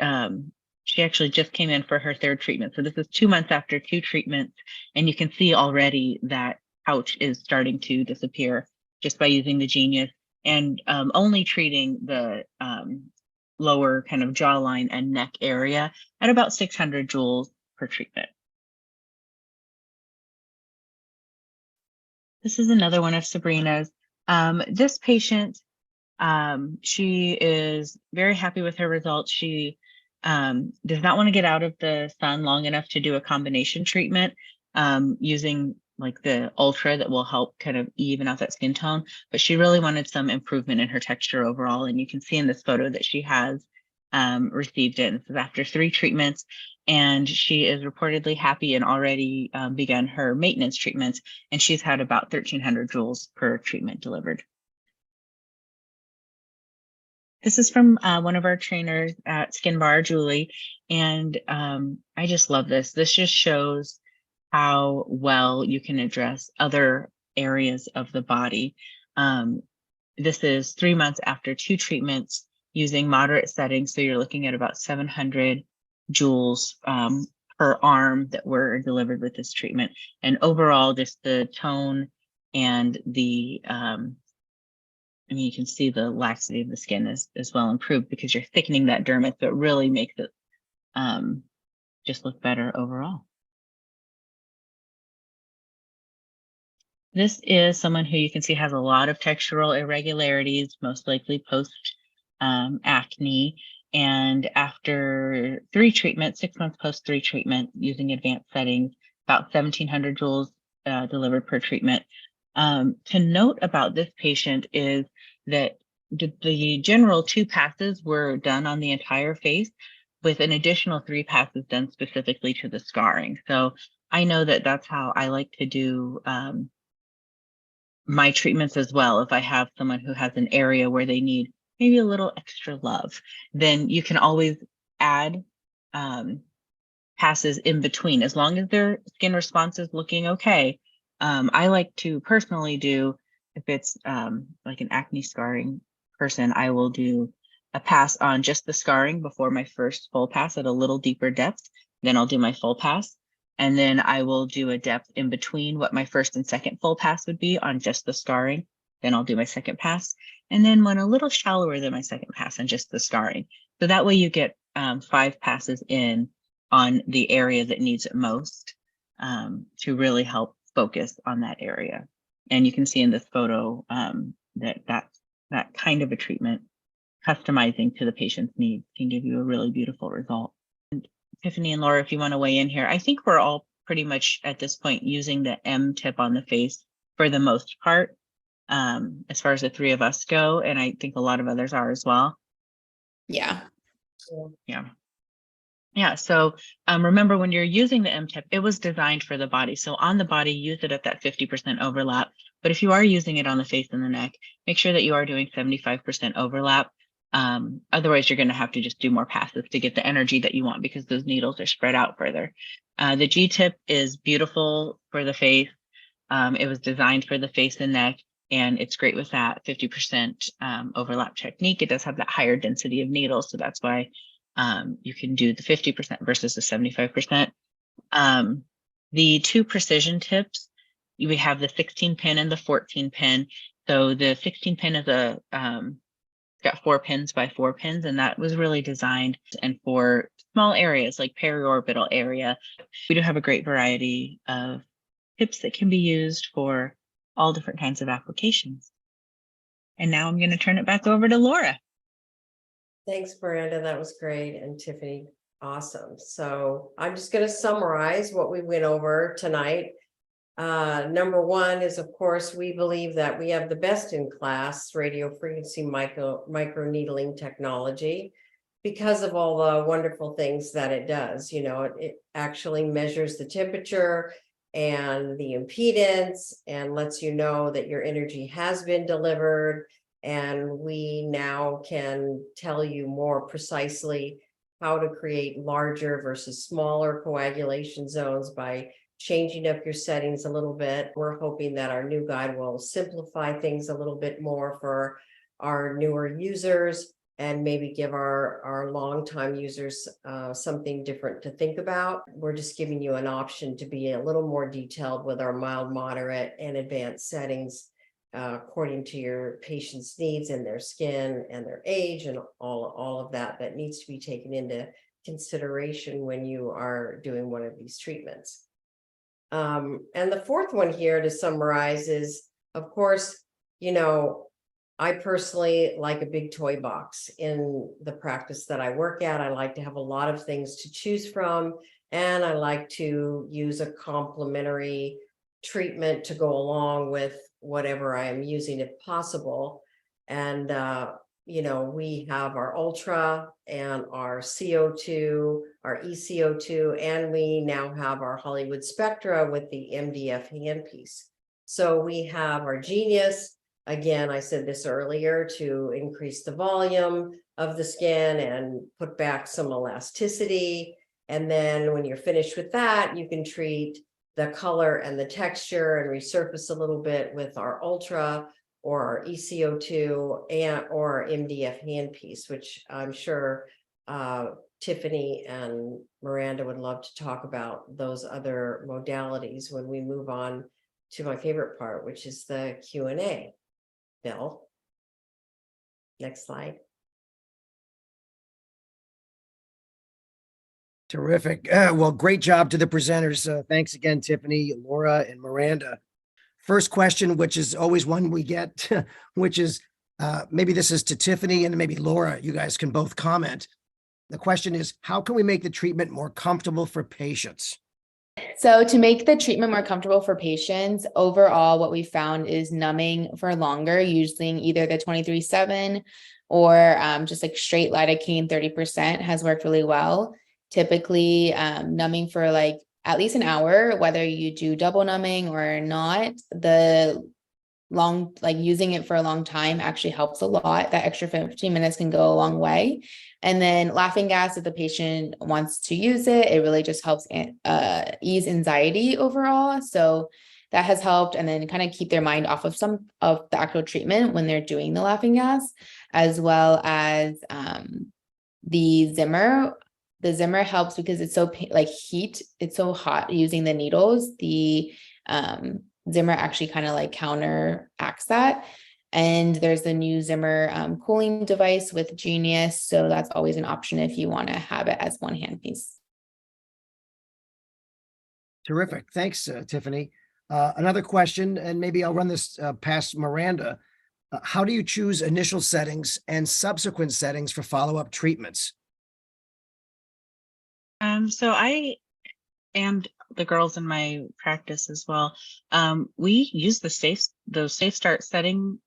she actually just came in for her third treatment. So this is 2 months after 2 treatments, and you can see already that pouch is starting to disappear just by using the Genius and only treating the lower kind of jawline and neck area at about 600 joules per treatment. This is another one of Sabrina's. This patient, she is very happy with her results. She does not want to get out of the sun long enough to do a combination treatment using like the ultra that will help kind of even out that skin tone, but she really wanted some improvement in her texture overall. And you can see in this photo that she has received it. This is after 3 treatments, and she is reportedly happy and already begun her maintenance treatments, and she's had about 1,300 joules per treatment delivered. This is from one of our trainers at Skin Bar, Julie, and I just love this. This just shows how well you can address other areas of the body. This is 3 months after 2 treatments using moderate settings. So you're looking at about 700 joules per arm that were delivered with this treatment. And overall, just the tone and the, I mean, you can see the laxity of the skin is well improved because you're thickening that dermis, so it really makes it just look better overall. This is someone who you can see has a lot of textural irregularities, most likely post acne. And after 3 treatments, 6 months post 3 treatment using advanced settings, about 1,700 joules delivered per treatment. To note about this patient is that the general 2 passes were done on the entire face, with an additional 3 passes done specifically to the scarring. So I know that that's how I like to do my treatments as well. If I have someone who has an area where they need maybe a little extra love, then you can always add passes in between, as long as their skin response is looking okay. I like to personally do, if it's like an acne scarring person, I will do a pass on just the scarring before my first full pass at a little deeper depth. Then I'll do my full pass. And then I will do a depth in between what my first and second full pass would be on just the scarring. Then I'll do my second pass. And then one a little shallower than my second pass on just the scarring. So that way you get 5 passes in on the area that needs it most to really help focus on that area. And you can see in this photo that kind of a treatment, customizing to the patient's needs, can give you a really beautiful result. Tiffany and Laura, if you want to weigh in here, I think we're all pretty much at this point using the M tip on the face for the most part, as far as the 3 of us go. And I think a lot of others are as well. Yeah. Yeah. So remember, when you're using the M tip, it was designed for the body. So on the body, use it at that 50% overlap. But if you are using it on the face and the neck, make sure that you are doing 75% overlap. Otherwise, you're going to have to just do more passes to get the energy that you want, because those needles are spread out further. The G tip is beautiful for the face. It was designed for the face and neck, and it's great with that 50% overlap technique. It does have that higher density of needles, so that's why you can do the 50% versus the 75%. The 2 precision tips, we have the 16 pin and the 14 pin. So the 16 pin is a got 4 pins by 4 pins, and that was really designed and for small areas like periorbital area. We do have a great variety of tips that can be used for all different kinds of applications. And now I'm going to turn it back over to Laura. Thanks, Miranda. That was great. And Tiffany, awesome. So I'm just going to summarize what we went over tonight. Number 1 is, of course, we believe that we have the best in class radio frequency microneedling technology because of all the wonderful things that it does. You know, it actually measures the temperature and the impedance and lets you know that your energy has been delivered. And we now can tell you more precisely how to create larger versus smaller coagulation zones by changing up your settings a little bit. We're hoping that our new guide will simplify things a little bit more for our newer users and maybe give our longtime users something different to think about. We're just giving you an option to be a little more detailed with our mild, moderate, and advanced settings according to your patient's needs and their skin and their age and all of that needs to be taken into consideration when you are doing one of these treatments. And the fourth one here to summarize is, of course, you know, I personally like a big toy box in the practice that I work at. I like to have a lot of things to choose from, and I like to use a complementary treatment to go along with whatever I am using if possible. And, you know, we have our Ultra and our CO2, our ECO2, and we now have our Hollywood Spectra with the MDF handpiece. So we have our Genius. Again, I said this earlier, to increase the volume of the skin and put back some elasticity. And then when you're finished with that, you can treat the color and the texture and resurface a little bit with our Ultra or our ECO2 and or our MDF handpiece, which I'm sure Tiffany and Miranda would love to talk about those other modalities when we move on to my favorite part, which is the Q&A. Bill. Next slide. Terrific. Well, great job to the presenters. Thanks again, Tiffany, Laura, and Miranda. First question, which is always one we get, which is maybe this is to Tiffany and maybe Laura. You guys can both comment. The question is, how can we make the treatment more comfortable for patients? So to make the treatment more comfortable for patients, overall, what we found is numbing for longer, using either the 23/7 or just like straight lidocaine 30% has worked really well. Typically, numbing for like at least an hour, whether you do double numbing or not, the long, like using it for a long time actually helps a lot. That extra 15 minutes can go a long way. And then laughing gas, if the patient wants to use it, it really just helps ease anxiety overall. So that has helped, and then kind of keep their mind off of some of the actual treatment when they're doing the laughing gas, as well as the Zimmer. The Zimmer helps because it's so like heat, it's so hot using the needles. The Zimmer actually kind of like counteracts that. And there's the new Zimmer cooling device with Genius. So that's always an option if you want to have it as one handpiece. Terrific. Thanks, Tiffany. Another question, and maybe I'll run this past Miranda. How do you choose initial settings and subsequent settings for follow-up treatments? So I and the girls in my practice as well, we use those safe start setting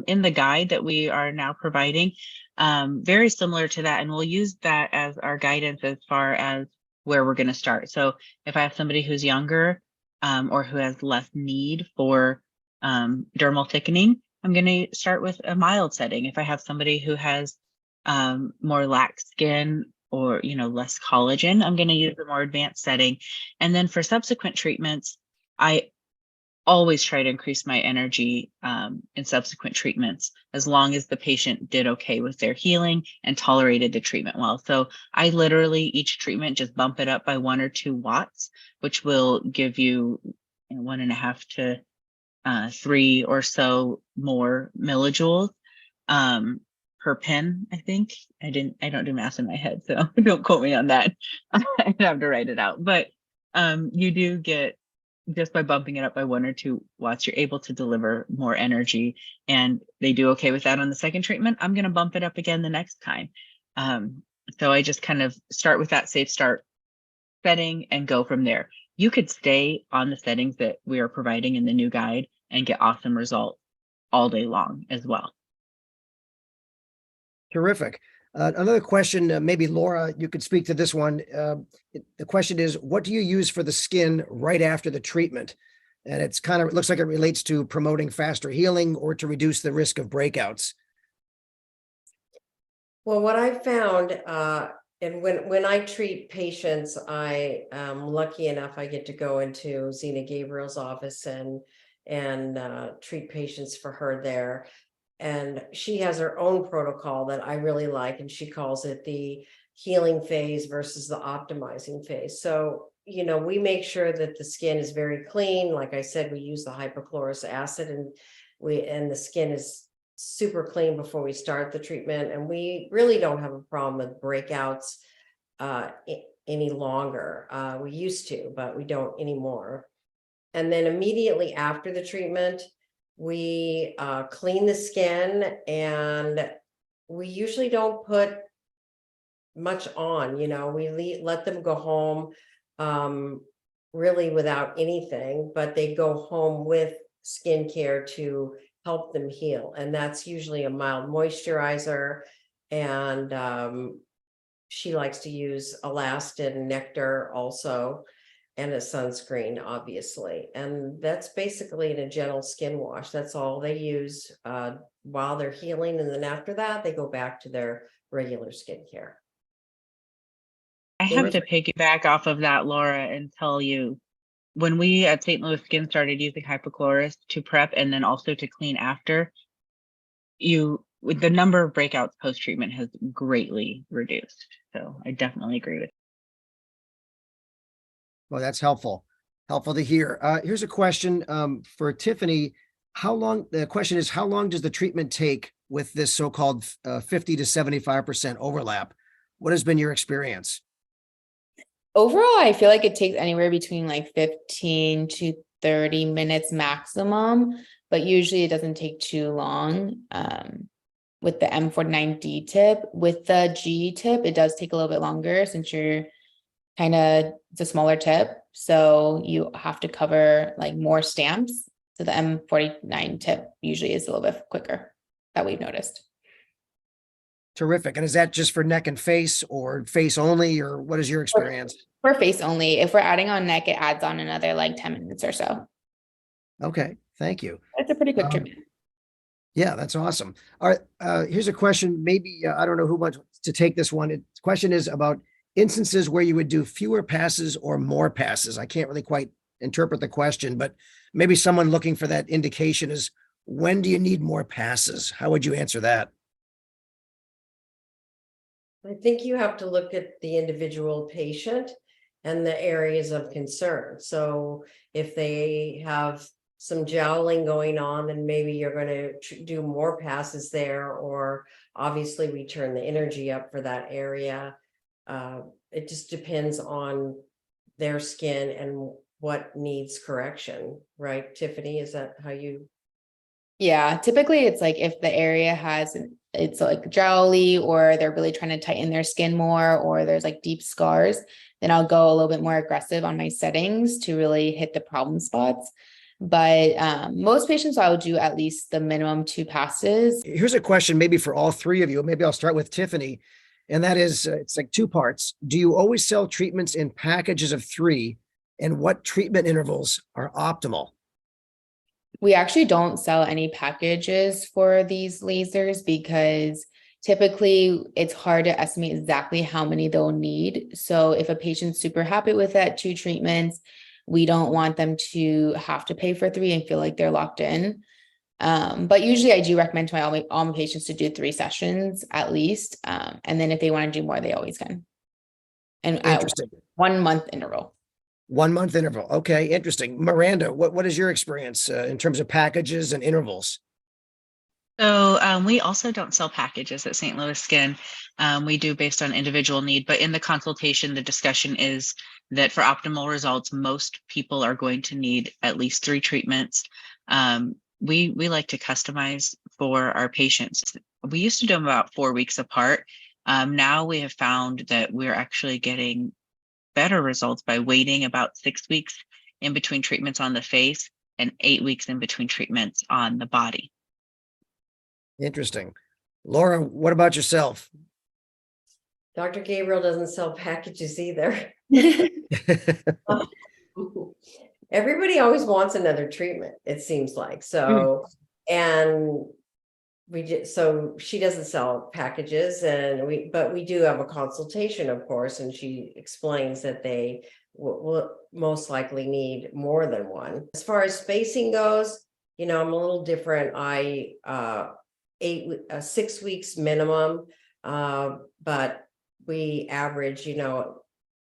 in the guide that we are now providing, very similar to that. And we'll use that as our guidance as far as where we're going to start. So if I have somebody who's younger or who has less need for dermal thickening, I'm going to start with a mild setting. If I have somebody who has more lax skin or, you know, less collagen, I'm going to use a more advanced setting. And then for subsequent treatments, I always try to increase my energy in subsequent treatments, as long as the patient did okay with their healing and tolerated the treatment well. So I literally, each treatment, just bump it up by 1 or 2 watts, which will give you 1.5 to 3 or so more millijoules per pin, I think. I don't do math in my head, so don't quote me on that. I'd have to write it out. But you do get, just by bumping it up by 1 or 2 watts, you're able to deliver more energy, and they do okay with that on the second treatment. I'm going to bump it up again the next time. So I just kind of start with that safe start setting and go from there. You could stay on the settings that we are providing in the new guide and get awesome results all day long as well. Terrific. Another question, maybe Laura, you could speak to this one. The question is, what do you use for the skin right after the treatment? And it's kind of, it looks like it relates to promoting faster healing or to reduce the risk of breakouts. Well, what I found And when I treat patients, I am lucky enough, I get to go into Zena Gabriel's office and treat patients for her there. And she has her own protocol that I really like, and she calls it the healing phase versus the optimizing phase. So, you know, we make sure that the skin is very clean. Like I said, we use the hypochlorous acid, and the skin is super clean before we start the treatment. And we really don't have a problem with breakouts any longer. We used to, but we don't anymore. And then immediately after the treatment, we clean the skin, and we usually don't put much on, you know, we let them go home really without anything, but they go home with skincare to help them heal. And that's usually a mild moisturizer. And she likes to use Elastin Nectar also, and a sunscreen, obviously. And that's basically in a gentle skin wash. That's all they use while they're healing. And then after that, they go back to their regular skincare. I have to piggyback off of that, Laura, and tell you, when we at St. Louis Skin started using hypochlorous to prep and then also to clean after, the number of breakouts post-treatment has greatly reduced. So I definitely agree with you. Well, that's helpful to hear. Here's a question for Tiffany. The question is, how long does the treatment take with this so-called 50 to 75% overlap? What has been your experience? Overall, I feel like it takes anywhere between like 15 to 30 minutes maximum, but usually it doesn't take too long. With the M49D tip, with the G tip, it does take a little bit longer since it's a smaller tip. So you have to cover like more stamps. So the M49 tip usually is a little bit quicker, that we've noticed. Terrific. And is that just for neck and face, or face only, or what is your experience? For face only. If we're adding on neck, it adds on another like 10 minutes or so. Okay, thank you. It's a pretty quick treatment. Yeah, that's awesome. All right, here's a question. Maybe I don't know who wants to take this one. The question is about instances where you would do fewer passes or more passes. I can't really quite interpret the question, but maybe someone looking for that indication is, when do you need more passes? How would you answer that? I think you have to look at the individual patient and the areas of concern. So if they have some jowling going on, then maybe you're going to do more passes there, or obviously we turn the energy up for that area. It just depends on their skin and what needs correction, right? Tiffany, is that how you? Yeah, typically it's like if the area it's like jowly, or they're really trying to tighten their skin more, or there's like deep scars, then I'll go a little bit more aggressive on my settings to really hit the problem spots. But most patients, I will do at least the minimum 2 passes. Here's a question maybe for all three of you. Maybe I'll start with Tiffany. And that is, it's like 2 parts. Do you always sell treatments in packages of 3? And what treatment intervals are optimal? We actually don't sell any packages for these lasers because typically it's hard to estimate exactly how many they'll need. So if a patient's super happy with that 2 treatments, we don't want them to have to pay for 3 and feel like they're locked in. But usually I do recommend to all my patients to do 3 sessions at least. And then if they want to do more, they always can. And at 1 month interval. 1 month interval. Okay, interesting. Miranda, what is your experience in terms of packages and intervals? So we also don't sell packages at St. Louis Skin. We do based on individual need, but in the consultation, the discussion is that for optimal results, most people are going to need at least 3 treatments. We like to customize for our patients. We used to do them about 4 weeks apart. Now we have found that we're actually getting better results by waiting about 6 weeks in between treatments on the face and 8 weeks in between treatments on the body. Interesting. Laura, what about yourself? Dr. Gabriel doesn't sell packages either. Everybody always wants another treatment, it seems like. So, and so she doesn't sell packages, and but we do have a consultation, of course, and she explains that they will most likely need more than one. As far as spacing goes, I'm a little different. I 6 weeks minimum, but we average,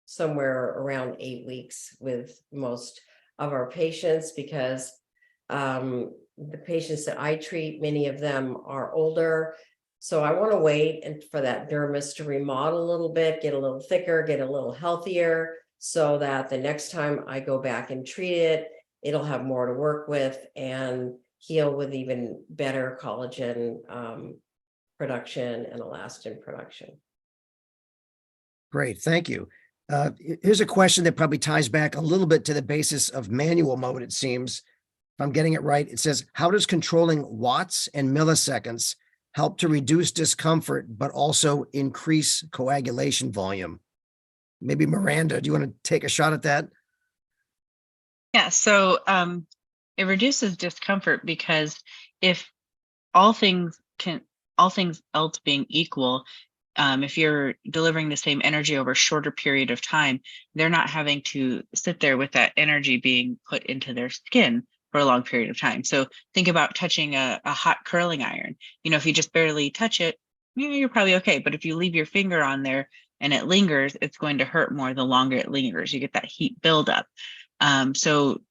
somewhere around 8 weeks with most of our patients, because the patients that I treat, many of them are older. So I want to wait and for that dermis to remodel a little bit, get a little thicker, get a little healthier, so that the next time I go back and treat it, it'll have more to work with and heal with even better collagen production and elastin production. Great, thank you. Here's a question that probably ties back a little bit to the basis of manual mode, it seems. If I'm getting it right, it says, how does controlling watts and milliseconds help to reduce discomfort, but also increase coagulation volume? Maybe Miranda, do you want to take a shot at that? Yeah, so it reduces discomfort because if all things else being equal, if you're delivering the same energy over a shorter period of time, they're not having to sit there with that energy being put into their skin for a long period of time. So think about touching a hot curling iron. If you just barely touch it, you're probably okay. But if you leave your finger on there and it lingers, it's going to hurt more the longer it lingers. You get that heat buildup. So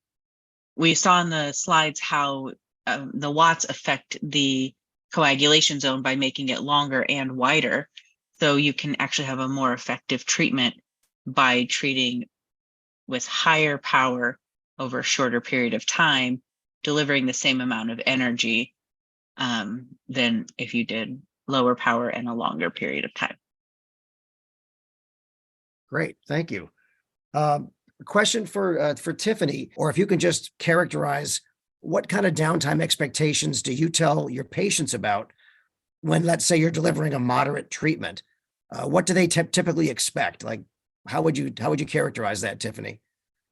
we saw in the slides how the watts affect the coagulation zone by making it longer and wider. So you can actually have a more effective treatment by treating with higher power over a shorter period of time, delivering the same amount of energy than if you did lower power and a longer period of time. Great, thank you. Question for Tiffany, or if you can just characterize what kind of downtime expectations do you tell your patients about when, let's say, you're delivering a moderate treatment? What do they typically expect? Like, how would you characterize that, Tiffany?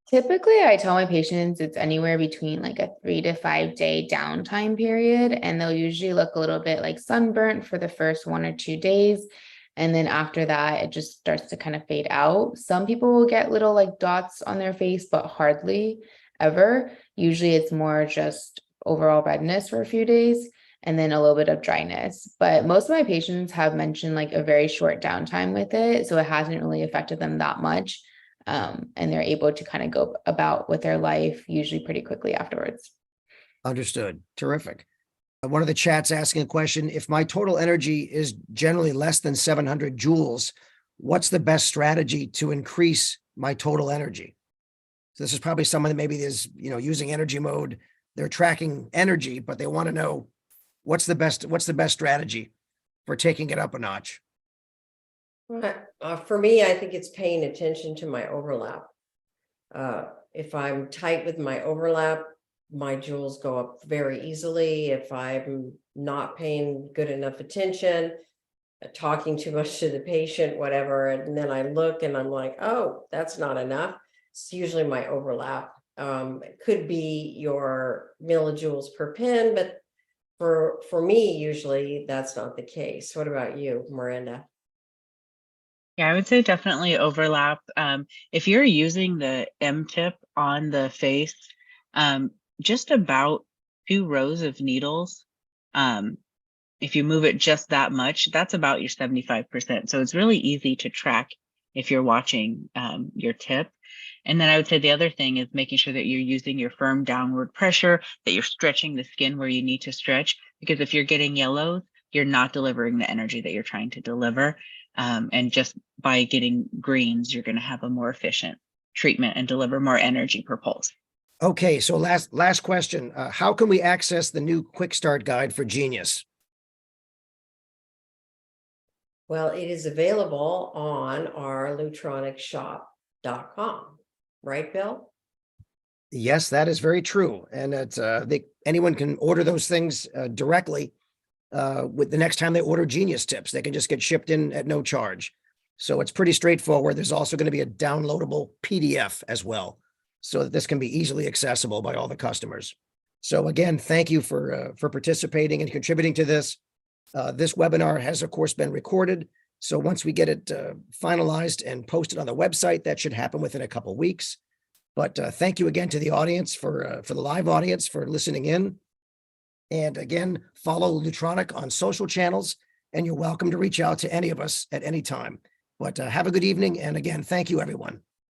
Typically, I tell my patients it's anywhere between like a 3 to 5 day downtime period, and they'll usually look a little bit like sunburnt for the first 1 or 2 days. And then after that, it just starts to kind of fade out. Some people will get little like dots on their face, but hardly ever. Usually it's more just overall redness for a few days and then a little bit of dryness. But most of my patients have mentioned like a very short downtime with it. So it hasn't really affected them that much. And they're able to kind of go about with their life usually pretty quickly afterwards. Understood. Terrific. One of the chats asking a question, if my total energy is generally less than 700 joules, what's the best strategy to increase my total energy? So this is probably someone that maybe is, using energy mode. They're tracking energy, but they want to know what's the best strategy for taking it up a notch. For me, I think it's paying attention to my overlap. If I'm tight with my overlap, my joules go up very easily. If I'm not paying good enough attention, talking too much to the patient, whatever, and then I look and I'm like, oh, that's not enough. It's usually my overlap. It could be your millijoules per pin, but for me, usually that's not the case. What about you, Miranda? Yeah, I would say definitely overlap. If you're using the M-tip on the face, just about 2 rows of needles, if you move it just that much, that's about your 75%. So it's really easy to track if you're watching your tip. And then I would say the other thing is making sure that you're using your firm downward pressure, that you're stretching the skin where you need to stretch, because if you're getting yellows, you're not delivering the energy that you're trying to deliver. And just by getting greens, you're going to have a more efficient treatment and deliver more energy per pulse. Okay, so last question. How can we access the new Quick Start Guide for Genius? Well, it is available on our lutronicshop.com. Right, Bill? Yes, that is very true. And it's anyone can order those things directly with the next time they order Genius tips. They can just get shipped in at no charge. So it's pretty straightforward. There's also going to be a downloadable PDF as well, so that this can be easily accessible by all the customers. So again, thank you for participating and contributing to this. This webinar has, of course, been recorded. So once we get it finalized and posted on the website, that should happen within a couple of weeks. But thank you again to the audience for the live audience for listening in. And again, follow Lutronic on social channels, and you're welcome to reach out to any of us at any time. But have a good evening. And again, thank you, everyone.